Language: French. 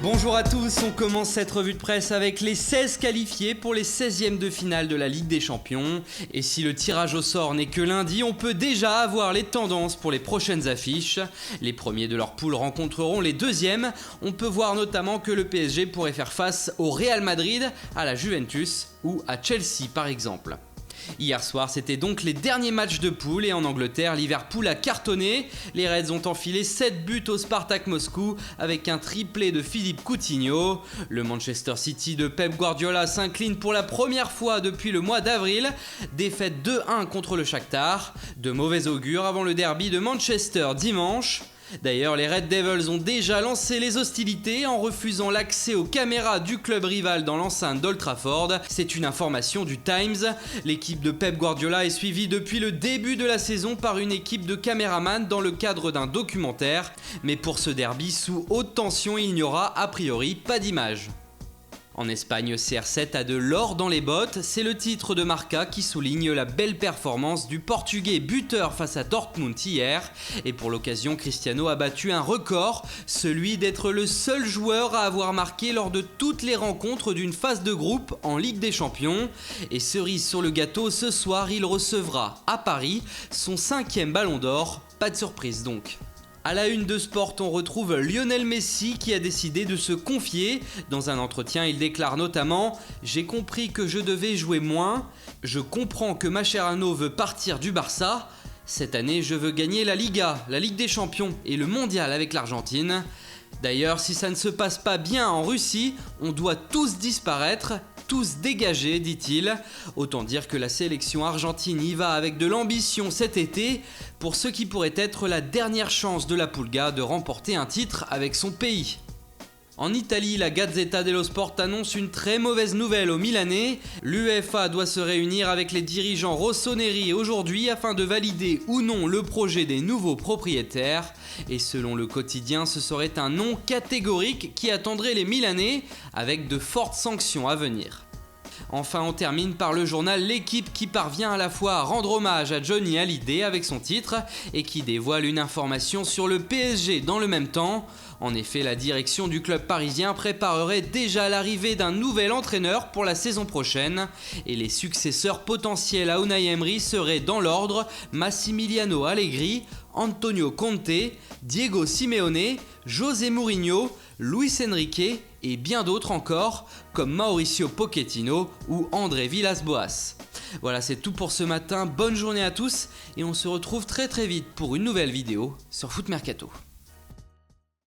Bonjour à tous, on commence cette revue de presse avec les 16 qualifiés pour les 16e de finale de la Ligue des Champions. Et si le tirage au sort n'est que lundi, on peut déjà avoir les tendances pour les prochaines affiches. Les premiers de leur poule rencontreront les deuxièmes. On peut voir notamment que le PSG pourrait faire face au Real Madrid, à la Juventus ou à Chelsea par exemple. Hier soir, c'était donc les derniers matchs de poule et en Angleterre, Liverpool a cartonné. Les Reds ont enfilé 7 buts au Spartak Moscou avec un triplé de Philippe Coutinho. Le Manchester City de Pep Guardiola s'incline pour la première fois depuis le mois d'avril. Défaite 2-1 contre le Shakhtar. De mauvais augure avant le derby de Manchester dimanche. D'ailleurs, les Red Devils ont déjà lancé les hostilités en refusant l'accès aux caméras du club rival dans l'enceinte d'Old Trafford. C'est une information du Times. L'équipe de Pep Guardiola est suivie depuis le début de la saison par une équipe de caméramans dans le cadre d'un documentaire. Mais pour ce derby sous haute tension, il n'y aura a priori pas d'image. En Espagne, CR7 a de l'or dans les bottes, c'est le titre de Marca qui souligne la belle performance du Portugais buteur face à Dortmund hier. Et pour l'occasion, Cristiano a battu un record, celui d'être le seul joueur à avoir marqué lors de toutes les rencontres d'une phase de groupe en Ligue des Champions. Et cerise sur le gâteau, ce soir, il recevra à Paris son 5e ballon d'or, pas de surprise donc. À la une de Sport, on retrouve Lionel Messi qui a décidé de se confier. Dans un entretien, il déclare notamment « J'ai compris que je devais jouer moins. Je comprends que Mascherano veut partir du Barça. Cette année, je veux gagner la Liga, la Ligue des Champions et le Mondial avec l'Argentine. D'ailleurs, si ça ne se passe pas bien en Russie, on doit tous disparaître. » Tous dégagés, dit-il. Autant dire que la sélection argentine y va avec de l'ambition cet été pour ce qui pourrait être la dernière chance de la Pulga de remporter un titre avec son pays. En Italie, la Gazzetta dello Sport annonce une très mauvaise nouvelle aux Milanais. L'UEFA doit se réunir avec les dirigeants rossoneri aujourd'hui afin de valider ou non le projet des nouveaux propriétaires. Et selon le quotidien, ce serait un non catégorique qui attendrait les Milanais avec de fortes sanctions à venir. Enfin, on termine par le journal L'Équipe qui parvient à la fois à rendre hommage à Johnny Hallyday avec son titre et qui dévoile une information sur le PSG dans le même temps. En effet, la direction du club parisien préparerait déjà l'arrivée d'un nouvel entraîneur pour la saison prochaine et les successeurs potentiels à Unai Emery seraient dans l'ordre Massimiliano Allegri, Antonio Conte, Diego Simeone, José Mourinho, Luis Enrique et bien d'autres encore comme Mauricio Pochettino ou André Villas-Boas. Voilà, c'est tout pour ce matin, bonne journée à tous et on se retrouve très vite pour une nouvelle vidéo sur Foot Mercato.